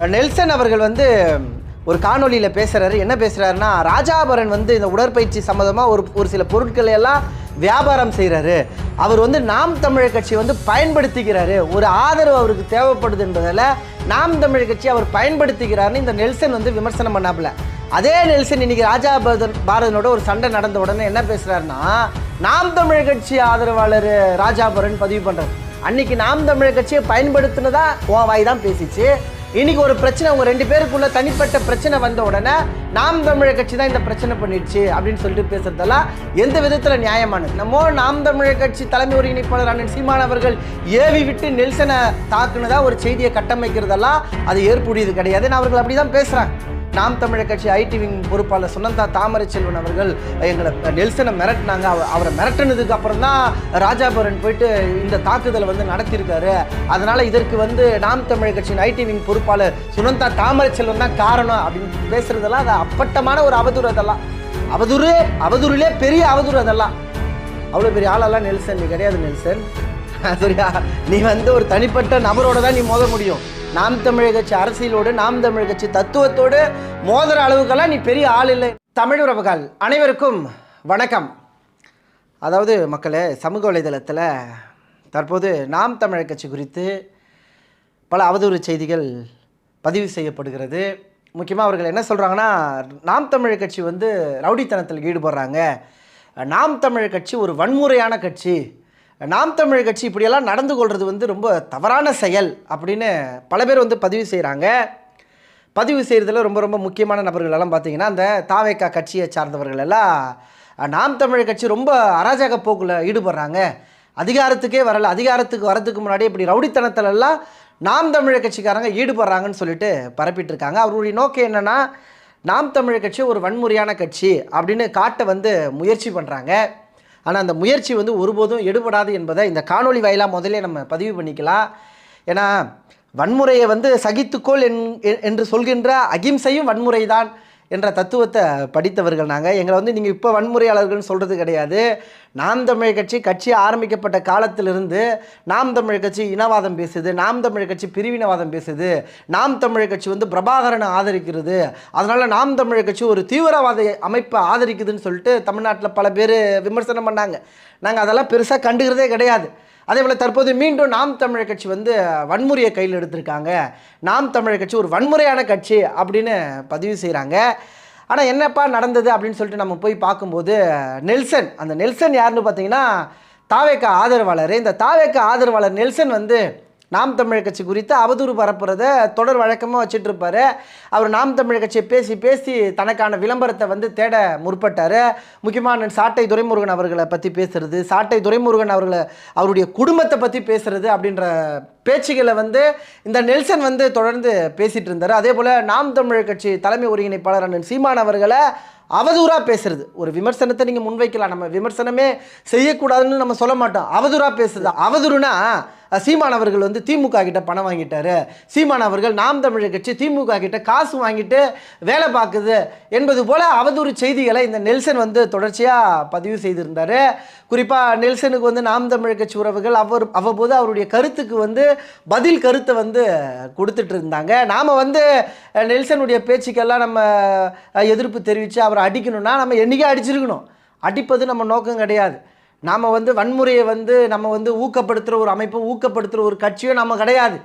Nelson அவர்கள் ஒரு காணொலியில் பேசுகிறாரு. என்ன பேசுகிறாருன்னா, ராஜாபரன் இந்த உடற்பயிற்சி சம்மந்தமாக ஒரு சில பொருட்களை எல்லாம் வியாபாரம் செய்கிறாரு. அவர் நாம் தமிழர் கட்சி பயன்படுத்திக்கிறாரு. ஒரு ஆதரவு அவருக்கு தேவைப்படுது என்பதால் நாம் தமிழர் கட்சி அவர் பயன்படுத்திக்கிறாருன்னு இந்த நெல்சன் விமர்சனம் பண்ணாப்புல. அதே நெல்சன் இன்னைக்கு ராஜாபாரனோட ஒரு சண்டை நடந்த உடனே என்ன பேசுகிறாருன்னா, நாம் தமிழர் கட்சி ஆதரவாளர் ராஜாபரன் பதிவு பண்ணுறாரு. அன்னைக்கு நாம் தமிழர் கட்சியை பயன்படுத்தினதா உன் வாய் தான் பேசிச்சு. இன்னைக்கு ஒரு பிரச்சனை, உங்க ரெண்டு பேருக்குள்ள தனிப்பட்ட பிரச்சனை வந்த உடனே நாம் தமிழர் கட்சி தான் இந்த பிரச்சனை பண்ணிடுச்சு அப்படின்னு சொல்லிட்டு பேசுறதெல்லாம் எந்த விதத்துல நியாயமானது? நம்ம நாம் தமிழர் கட்சி தலைமை ஒருங்கிணைப்பாளர் அண்ணன் சீமான் அவர்கள் ஏவி விட்டு நெல்சனை தாக்குனதா ஒரு செய்தியை கட்டமைக்கிறதெல்லாம் அது ஏற்புடையது கிடையாது. அவர்கள் அப்படிதான் பேசுறாங்க. நாம் தமிழர் கட்சி ஐடி விங் பொறுப்பாளர் சுனந்தா தாமரைச்செல்வன் அவர்கள் எங்களை நெல்சனை மிரட்டினாங்க. அவரை மிரட்டினதுக்கு அப்புறம் தான் ராஜாபரன் போயிட்டு இந்த தாக்குதலை நடத்தியிருக்காரு. அதனால இதற்கு நாம் தமிழர் கட்சியின் ஐடி விங் பொறுப்பாளர் சுனந்தா தாமரைச்செல்வன் தான் காரணம் அப்படின்னு பேசுறதெல்லாம் அது அப்பட்டமான ஒரு அவதூறு. அதெல்லாம் அவதூறுலே பெரிய அவதூறு. அதெல்லாம் அவ்வளோ பெரிய ஆளெல்லாம் நெல்சன் நீ கிடையாது. நெல்சன் சரியா, நீ ஒரு தனிப்பட்ட நபரோட தான் நீ மோத முடியும். நாம் தமிழர் கட்சி அரசியலோடு நாம் தமிழர் கட்சி தத்துவத்தோடு மோதுற அளவுக்கெல்லாம் நீ பெரிய ஆள் இல்லை. தமிழ் உறவுகள் அனைவருக்கும் வணக்கம். அதாவது மக்களே, சமூக வலைதளத்தில் தற்போது நாம் தமிழர் கட்சி குறித்து பல அவதூறு செய்திகள் பதிவு செய்யப்படுகிறது. முக்கியமாக அவர்கள் என்ன சொல்கிறாங்கன்னா, நாம் தமிழர் கட்சி ரவுடித்தனத்தில் ஈடுபடுறாங்க, நாம் தமிழர் கட்சி ஒரு வன்முறையான கட்சி, நாம் தமிழர் கட்சி இப்படியெல்லாம் நடந்து கொள்வது ரொம்ப தவறான செயல் அப்படின்னு பல பேர் பதிவு செய்கிறாங்க. பதிவு செய்கிறதுல ரொம்ப ரொம்ப முக்கியமான நபர்களெல்லாம் பார்த்திங்கன்னா, அந்த தாவேக்கா கட்சியை சார்ந்தவர்கள் எல்லாம் நாம் தமிழர் கட்சி ரொம்ப அராஜக போக்கில் ஈடுபடுறாங்க, அதிகாரத்துக்கே வரலை, அதிகாரத்துக்கு வரதுக்கு முன்னாடி இப்படி ரவுடித்தனத்திலெல்லாம் நாம் தமிழர் கட்சிக்காரங்க ஈடுபடுறாங்கன்னு சொல்லிட்டு பரப்பிட்டுருக்காங்க. அவருடைய நோக்கம் என்னென்னா, நாம் தமிழர் கட்சி ஒரு வன்முறையான கட்சி அப்படின்னு காட்ட முயற்சி பண்ணுறாங்க. ஆனால் அந்த முயற்சி ஒருபோதும் எடுபடாது என்பதை இந்த காணொலி வாயிலாக முதலே நம்ம பதிவு பண்ணிக்கலாம். ஏன்னா வன்முறையை சகித்துக்கோள் என்று சொல்கின்ற அகிம்சையும் வன்முறை தான் என்ற தத்துவத்தை படித்தவர்கள் நாங்கள். எங்களை நீங்கள் இப்போ வன்முறையாளர்கள்னு சொல்கிறது கிடையாது. நாம் தமிழர் கட்சி ஆரம்பிக்கப்பட்ட காலத்திலிருந்து நாம் தமிழர் கட்சி இனவாதம் பேசுது, நாம் தமிழர் கட்சி பிரிவினவாதம் பேசுது, நாம் தமிழர் கட்சி பிரபாகரனை ஆதரிக்கிறது, அதனால் நாம் தமிழர் கட்சி ஒரு தீவிரவாத அமைப்பை ஆதரிக்குதுன்னு சொல்லிட்டு தமிழ்நாட்டில் பல பேர் விமர்சனம் பண்ணாங்க. நாங்கள் அதெல்லாம் பெருசாக கண்டுக்கிறதே கிடையாது. அதே போல் தற்போது மீண்டும் நாம் தமிழர் கட்சி வன்முறையை கையில் எடுத்திருக்காங்க, நாம் தமிழர் கட்சி ஒரு வன்முறையான கட்சி அப்படின்னு பதிவு செய்கிறாங்க. ஆனால் என்னப்பா நடந்தது அப்படின்னு சொல்லிட்டு நம்ம போய் பார்க்கும்போது, அந்த நெல்சன் யாருன்னு பார்த்தீங்கன்னா தாவேக்கா ஆதரவாளர். இந்த தாவேக்கா ஆதரவாளர் நெல்சன் நாம் தமிழர் கட்சி குறித்து அவதூறு பரப்புறத தொடர் வழக்கமாக வச்சுட்டு இருப்பார். அவர் நாம் தமிழர் கட்சியை பேசி பேசி தனக்கான விளம்பரத்தை தேட முற்பட்டார். முக்கியமான சாட்டை துரைமுருகன் அவர்களை பற்றி பேசுகிறது, சாட்டை துரைமுருகன் அவருடைய குடும்பத்தை பற்றி பேசுகிறது அப்படின்ற பேச்சுகளை இந்த நெல்சன் தொடர்ந்து பேசிகிட்டு இருந்தார். அதே போல் நாம் தமிழர் கட்சி தலைமை ஒருங்கிணைப்பாளர் அண்ணன் சீமான் அவர்களை அவதூறாக பேசுறது. ஒரு விமர்சனத்தை நீங்கள் முன்வைக்கலாம், நம்ம விமர்சனமே செய்யக்கூடாதுன்னு நம்ம சொல்ல மாட்டோம். அவதூறாக பேசுறது. அவதூறுனா சீமான் அவர்கள் திமுக கிட்ட பணம் வாங்கிட்டாரு, சீமான் அவர்கள் நாம் தமிழர் கட்சி திமுக கிட்ட காசு வாங்கிட்டு வேலை பார்க்குது என்பது போல அவதூறு செய்திகளை இந்த நெல்சன் தொடர்ச்சியாக பதிவு செய்திருந்தார். குறிப்பாக நெல்சனுக்கு நாம் தமிழர் கட்சி உறவுகள் அவ்வப்போது அவருடைய கருத்துக்கு பதில் கருத்தை கொடுத்துட்டு இருந்தாங்க. நாம் நெல்சனுடைய பேச்சுக்கெல்லாம் நம்ம எதிர்ப்பு தெரிவித்து அவரை அடிக்கணும்னா நம்ம என்றைக்கே அடிச்சிருக்கணும். அடிப்பது நம்ம நோக்கம் கிடையாது. நாம் வன்முறையை நம்ம ஊக்கப்படுத்துகிற ஒரு அமைப்பு, ஊக்கப்படுத்துகிற ஒரு கட்சியும் நம்ம கிடையாது.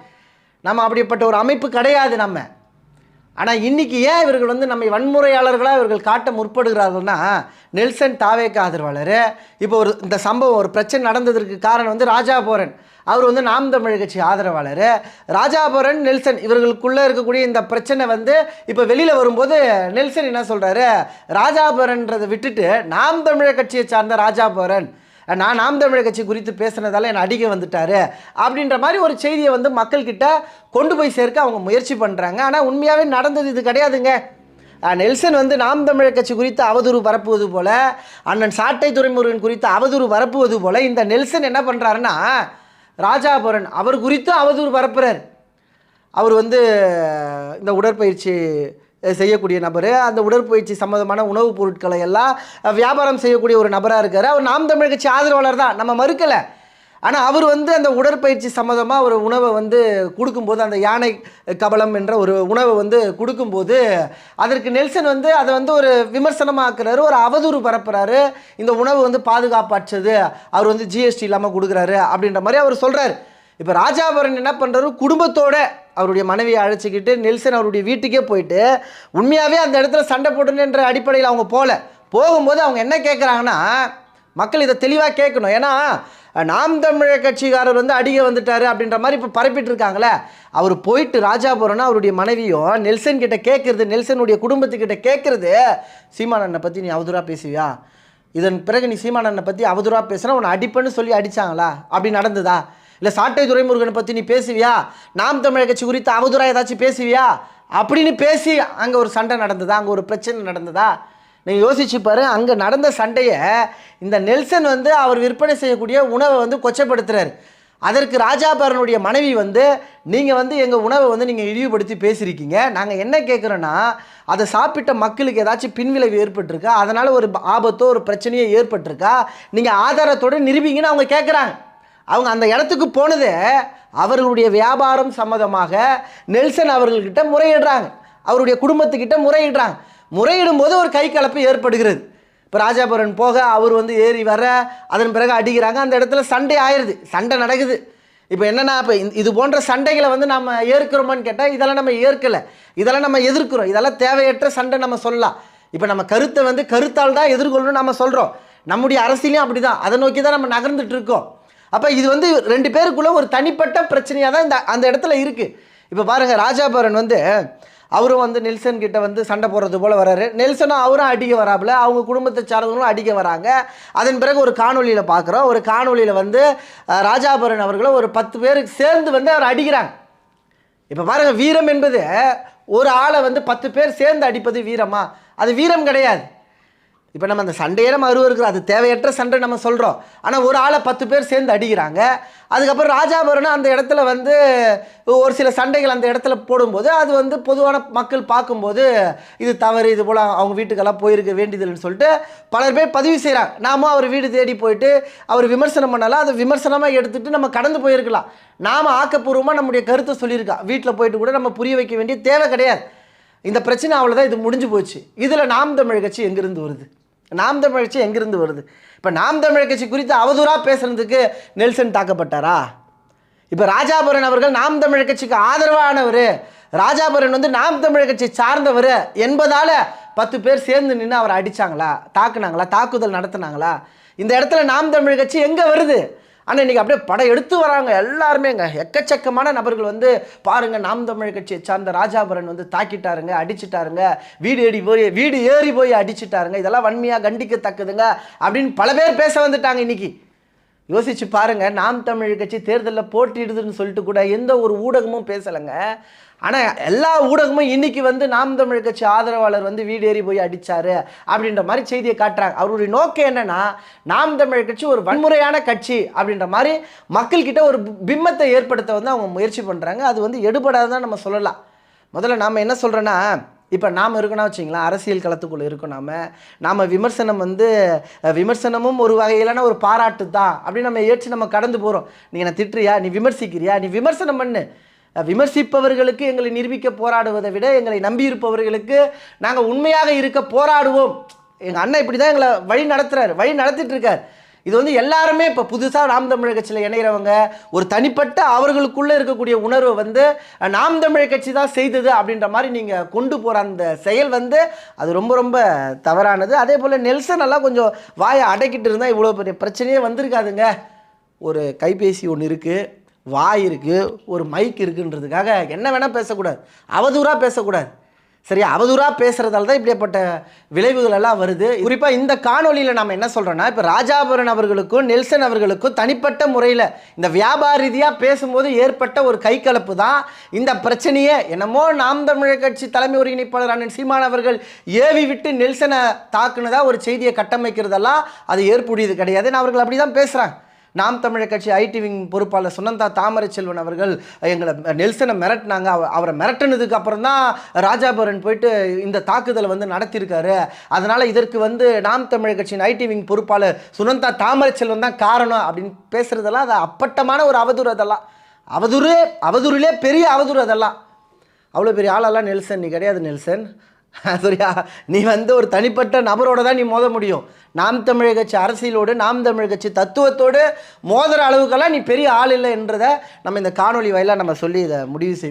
நம்ம அப்படிப்பட்ட ஒரு அமைப்பு கிடையாது நம்ம. ஆனால் இன்றைக்கி ஏன் இவர்கள் நம்ம வன்முறையாளர்களாக இவர்கள் காட்ட முற்படுகிறார்கள்னா, நெல்சன் தாவேக்கா ஆதரவாளர். இப்போ இந்த சம்பவம் ஒரு பிரச்சனை நடந்ததற்கு காரணம் ராஜாபரன். அவர் நாம் தமிழர் கட்சி ஆதரவாளர். ராஜாபரன் நெல்சன் இவர்களுக்குள்ளே இருக்கக்கூடிய இந்த பிரச்சனை இப்போ வெளியில் வரும்போது நெல்சன் என்ன சொல்கிறாரு, ராஜாபரன்றதை விட்டுட்டு நாம் தமிழர் கட்சியை சார்ந்த ராஜாபரன் நான் நாம் தமிழர் கட்சி குறித்து பேசுனதால என்னை அடிக்க வந்துட்டாரு அப்படின்ற மாதிரி ஒரு செய்தியை மக்கள்கிட்ட கொண்டு போய் சேர்க்க அவங்க முயற்சி பண்ணுறாங்க. ஆனால் உண்மையாகவே நடந்தது இது கிடையாதுங்க. நெல்சன் நாம் தமிழர் கட்சி குறித்து அவதூறு பரப்புவது போல், அண்ணன் சாட்டை துரைமுருகன் குறித்து அவதூறு பரப்புவது போல் இந்த நெல்சன் என்ன பண்ணுறாருன்னா, ராஜாபரன் அவர் குறித்து அவதூறு பரப்புகிறார். அவர் இந்த உடற்பயிற்சி செய்யக்கூடிய நபர், அந்த உடற்பயிற்சி சம்மந்தமான உணவுப் பொருட்களை எல்லாம் வியாபாரம் செய்யக்கூடிய ஒரு நபராக இருக்கார். அவர் நாம் தமிழர் கட்சி ஆதரவாளர் தான், நம்ம மறுக்கலை. ஆனால் அவர் வந்து அந்த உடற்பயிற்சி சம்மந்தமாக ஒரு உணவை வந்து கொடுக்கும்போது, அந்த யானை கபலம் என்ற ஒரு உணவை வந்து கொடுக்கும்போது, அதற்கு நெல்சன் வந்து அதை வந்து ஒரு விமர்சனமாக்குறாரு, ஒரு அவதூறு பரப்புறாரு. இந்த உணவு வந்து பாதுகாப்பற்றது, அவர் வந்து ஜிஎஸ்டி இல்லாமல் கொடுக்குறாரு அப்படின்ற மாதிரி அவர் சொல்கிறார். இப்போ ராஜாபரன் என்ன பண்ணுறாரு, குடும்பத்தோட அவருடைய மனைவியை அழைச்சிக்கிட்டு நெல்சன் அவருடைய வீட்டுக்கே போயிட்டு, உண்மையாகவே அந்த இடத்துல சண்டை போடணுன்ற அடிப்படையில் அவங்க போகும்போது அவங்க என்ன கேட்குறாங்கன்னா, மக்கள் இதை தெளிவாக கேட்கணும். ஏன்னா நாம் தமிழர் கட்சிக்காரர் வந்து அடிக்க வந்துட்டார் அப்படின்ற மாதிரி இப்போ பரப்பிட்டு இருக்காங்களே. அவர் போயிட்டு ராஜாபுரம்னா அவருடைய மனைவியும் நெல்சன் கிட்ட கேட்குறது, நெல்சனுடைய குடும்பத்துக்கிட்ட கேட்குறது, சீமானண்ணை பற்றி நீ அவதூறாக பேசுவியா, இதன் பிறகு நீ சீமானண்ணை பற்றி அவதூறாக பேசுனா உன்னை அடிப்பேன்னு சொல்லி அடித்தாங்களா, அப்படி நடந்ததா? இல்லை சாட்டை துரைமுருகனை பற்றி நீ பேசுவியா, நாம் தமிழர் கட்சி குறித்து அவதூறாக ஏதாச்சும் பேசுவியா அப்படின்னு பேசி அங்கே ஒரு சண்டை நடந்ததா, அங்கே ஒரு பிரச்சனை நடந்ததா? நீங்கள் யோசிச்சு பாரு. அங்கே நடந்த சண்டையை இந்த நெல்சன் வந்து அவர் விற்பனை செய்யக்கூடிய உணவை வந்து கொச்சப்படுத்துகிறார். அதற்கு ராஜாபரனுடைய மனைவி வந்து, நீங்கள் வந்து எங்கள் உணவை வந்து நீங்கள் இழிவுபடுத்தி பேசியிருக்கீங்க, நாங்கள் என்ன கேட்குறோன்னா அதை சாப்பிட்ட மக்களுக்கு ஏதாச்சும் பின்விளைவு ஏற்பட்டிருக்கா, அதனால் ஒரு ஆபத்தோ ஒரு பிரச்சனையோ ஏற்பட்டிருக்கா, நீங்கள் ஆதாரத்தோடு நிரூபிங்கன்னு அவங்க கேட்குறாங்க. அவங்க அந்த இடத்துக்கு போனதே அவர்களுடைய வியாபாரம் சம்மந்தமாக நெல்சன் அவர்கள்கிட்ட முறையிடுறாங்க, அவருடைய குடும்பத்துக்கிட்ட முறையிடுறாங்க. முறையிடும் போது ஒரு கை கலப்பு ஏற்படுகிறது. இப்போ ராஜாபுரன் போக அவர் வந்து ஏறி வர, அதன் பிறகு அடிக்கிறாங்க, அந்த இடத்துல சண்டை ஆயிடுது, சண்டை நடக்குது. இப்போ என்னென்னா, இப்போ இது போன்ற சண்டைகளை வந்து நம்ம ஏற்கிறோமான்னு கேட்டால் இதெல்லாம் நம்ம ஏற்கலை, இதெல்லாம் நம்ம எதிர்க்கிறோம், இதெல்லாம் தேவையற்ற சண்டை நம்ம சொல்லலாம். இப்போ நம்ம கருத்தை வந்து கருத்தால் தான் எதிர்கொள்ளணும்னு நம்ம சொல்கிறோம். நம்முடைய அரசியலையும் அப்படி தான், அதை நோக்கி தான் நம்ம நகர்ந்துட்டு இருக்கோம். அப்போ இது வந்து 2 பேருக்குள்ளே ஒரு தனிப்பட்ட பிரச்சனையாக தான் அந்த இடத்துல இருக்குது. இப்போ பாருங்கள், ராஜாபரன் வந்து அவரும் வந்து நெல்சன் கிட்ட வந்து சண்டை போடுறது போல் வராரு, நெல்சனும் அவரும் அடிக்க வராப்புல, அவங்க குடும்பத்தை சார்ந்தவங்களும் அடிக்க வராங்க. அதன் பிறகு ஒரு காணொலியில் பார்க்குறோம், ஒரு காணொலியில் வந்து ராஜாபரன் அவர்களும் ஒரு 10 பேருக்கு சேர்ந்து வந்து அவர் அடிக்கிறாங்க. இப்போ பாருங்கள், வீரம் என்பது ஒரு ஆளை வந்து 10 பேர் சேர்ந்து அடிப்பது வீரமா? அது வீரம் கிடையாது. இப்போ நம்ம அந்த சண்டையே நம்ம அருவருக்கிறோம், அது தேவையற்ற சண்டை நம்ம சொல்கிறோம். ஆனால் ஒரு ஆளை 10 பேர் சேர்ந்து அடிக்கிறாங்க. அதுக்கப்புறம் ராஜாபரனும் அந்த இடத்துல வந்து ஒரு சில சண்டைகள் அந்த இடத்துல போடும்போது அது வந்து பொதுவான மக்கள் பார்க்கும்போது இது தவறு, இது போல் அவங்க வீட்டுக்கெல்லாம் போயிருக்க வேண்டியதில்லைன்னு சொல்லிட்டு பலர் பேர் பதிவு செய்கிறாங்க. நாமும் அவர் வீடு தேடி போயிட்டு அவர் விமர்சனம் பண்ணலாம், அதை விமர்சனமாக எடுத்துகிட்டு நம்ம கடந்து போயிருக்கலாம். நாம் ஆக்கப்பூர்வமாக நம்முடைய கருத்தை சொல்லியிருக்கோம். வீட்டில் போயிட்டு கூட நம்ம புரிய வைக்க வேண்டிய தேவை கிடையாது. இந்த பிரச்சனை அவ்வளோதான், இது முடிஞ்சு போச்சு. இதில் நாம் தமிழர் கட்சி எங்கேருந்து வருது? நாம் தமிழர் கட்சி எங்கிருந்து வருது? இப்போ நாம் தமிழர் கட்சி குறித்து அவதூறாக பேசுறதுக்கு நெல்சன் தாக்கப்பட்டாரா? இப்போ ராஜாபரன் அவர்கள் நாம் தமிழர் கட்சிக்கு ஆதரவானவர், ராஜாபரன் வந்து நாம் தமிழர் கட்சி சார்ந்தவர் என்பதால் 10 பேர் சேர்ந்து நின்று அவரை அடித்தாங்களா, தாக்குனாங்களா, தாக்குதல் நடத்தினாங்களா? இந்த இடத்துல நாம் தமிழர் கட்சி எங்கே வருது? ஆனால் இன்றைக்கி அப்படியே படம் எடுத்து வராங்க எல்லாருமேங்க. எக்கச்சக்கமான நபர்கள் வந்து பாருங்கள், நாம் தமிழர் கட்சியை சார்ந்த ராஜாபரன் வந்து தாக்கிட்டாருங்க, அடிச்சிட்டாருங்க, வீடு ஏறி போய் அடிச்சிட்டாருங்க, இதெல்லாம் வன்மையாக கண்டிக்கத்தக்குதுங்க அப்படின்னு பல பேர் பேச வந்துட்டாங்க. இன்றைக்கி யோசிச்சு பாருங்கள், நாம் தமிழர் கட்சி தேர்தலில் போட்டிடுதுன்னு சொல்லிட்டு கூட எந்த ஒரு ஊடகமும் பேசலைங்க. ஆனால் எல்லா ஊடகமும் இன்றைக்கி வந்து நாம் தமிழர் கட்சி ஆதரவாளர் வந்து வீடு ஏறி போய் அடித்தார் அப்படின்ற மாதிரி செய்தியை காட்டுறாங்க. அவருடைய நோக்கம் என்னென்னா, நாம் தமிழர் கட்சி ஒரு வன்முறையான கட்சி அப்படின்ற மாதிரி மக்கள்கிட்ட ஒரு பிம்பத்தை ஏற்படுத்த வந்து அவங்க முயற்சி பண்ணுறாங்க. அது வந்து எடுபடாதான் நம்ம சொல்லலாம். முதல்ல நாம் என்ன சொல்கிறோன்னா, இப்போ நாம் இருக்கணும் வச்சிங்களா, அரசியல் களத்துக்குள்ளே இருக்கும். நாம் விமர்சனம் வந்து விமர்சனமும் ஒரு வகையிலான ஒரு பாராட்டு தான் அப்படின்னு நம்ம ஏற்று நம்ம கடந்து போகிறோம். நீ என்னை திட்டுறியா, நீ விமர்சிக்கிறியா, நீ விமர்சனம் பண்ணு. விமர்சிப்பவர்களுக்கு எங்களை நிரூபிக்க போராடுவதை விட எங்களை நம்பியிருப்பவர்களுக்கு நாங்கள் உண்மையாக இருக்க போராடுவோம். எங்கள் அண்ணன் இப்படி தான் எங்களை வழி நடத்திட்டு இருக்கார். இது வந்து எல்லாருமே இப்போ புதுசாக நாம் தமிழர் கட்சியில் இணைகிறவங்க ஒரு தனிப்பட்ட அவர்களுக்குள்ளே இருக்கக்கூடிய உணர்வை வந்து நாம் தமிழர் கட்சி தான் செய்தது அப்படின்ற மாதிரி நீங்கள் கொண்டு போகிற அந்த செயல் வந்து அது ரொம்ப ரொம்ப தவறானது. அதே போல் நெல்சன் எல்லாம் கொஞ்சம் வாயை அடைக்கிட்டு இருந்தால் இவ்வளோ பெரிய பிரச்சனையே வந்திருக்காதுங்க. ஒரு கைபேசி ஒன்று இருக்குது, வாய் இருக்குது, ஒரு மைக் இருக்குன்றதுக்காக என்ன வேணால் பேசக்கூடாது, அவதூறாக பேசக்கூடாது. சரியா? அவதூறாக பேசுகிறதால தான் இப்படிப்பட்ட விளைவுகள் எல்லாம் வருது. குறிப்பாக இந்த காணொலியில் நம்ம என்ன சொல்கிறோன்னா, இப்போ ராஜாபரன் அவர்களுக்கும் நெல்சன் அவர்களுக்கும் தனிப்பட்ட முறையில் இந்த வியாபார ரீதியாக பேசும்போது ஏற்பட்ட ஒரு கைகலப்பு தான் இந்த பிரச்சனையே. என்னமோ நாம் தமிழர் கட்சி தலைமை ஒருங்கிணைப்பாளர் அண்ணன் சீமான் அவர்கள் ஏவி விட்டு நெல்சனை தாக்குனதாக ஒரு செய்தியை கட்டமைக்கிறதெல்லாம் அது ஏற்புடையது கிடையாது. அவர்கள் அப்படி தான் பேசுகிறாங்க. நாம் தமிழர் கட்சி ஐடி விங் பொறுப்பாளர் சுனந்தா தாமரைச்செல்வன் அவர்கள் எங்களை நெல்சனை மிரட்டினாங்க. அவரை மிரட்டினதுக்கு அப்புறம் தான் ராஜாபுரன் போயிட்டு இந்த தாக்குதலை வந்து நடத்தியிருக்காரு. அதனால் இதற்கு வந்து நாம் தமிழர் கட்சியின் ஐடி விங் பொறுப்பாளர் சுனந்தா தாமரைச்செல்வன் தான் காரணம் அப்படின்னு பேசுகிறதெல்லாம் அது அப்பட்டமான ஒரு அவதூறு. அதெல்லாம் அவதூறிலே பெரிய அவதூறு. அதெல்லாம் அவ்வளோ பெரிய ஆளெல்லாம் நெல்சன் நீ கிடையாது. நெல்சன் சரியா, நீ வந்து ஒரு தனிப்பட்ட நபரோட தான் நீ மோத முடியும். நாம் தமிழர் கட்சி அரசியலோடு, நாம் தமிழர் கட்சி தத்துவத்தோடு மோதுற அளவுக்கெல்லாம் நீ பெரிய ஆள் இல்லை என்றதை நம்ம இந்த காணொலி வாயிலாக நம்ம சொல்லி இதை முடிவு செய்வோம்.